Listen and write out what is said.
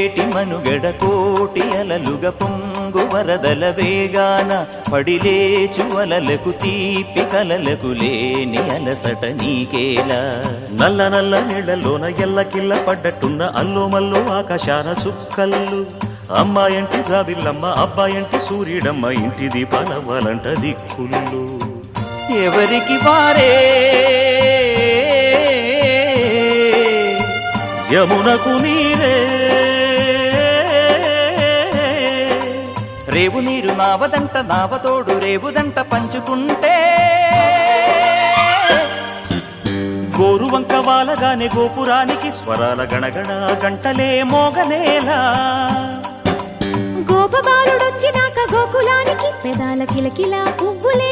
పొంగేటి మనుగడ కోటి అలలుగ పొంగు వరదల వేగాన పడిలేచు అలలకు తీపి కలలకు లేని అలసట నీకేలా నల్ల నల్ల నీళ్లలోన ఎల్లకిల్ల పడ్డట్టున్న అల్లు మల్లు ఆకాశాన చుక్కల్లు అమ్మాయంటి జాబిల్లమ్మ అబ్బాయంటి సూర్యుడమ్మ ఇంటి దీపాలవ్వాలంట దిక్కుళ్ళు ఎవరికి వారే యమునకు నీరే రేవు నీరు నావదంట నావతోడు రేవుదంట పంచుకుంటే గోరువంక వాలగానే గోపురానికి స్వరాల గణగణ గంటలే మోగనేలా గోపబాలుడొచ్చినాక గోకులానికి పెదాల కిలకిలా పువ్వులే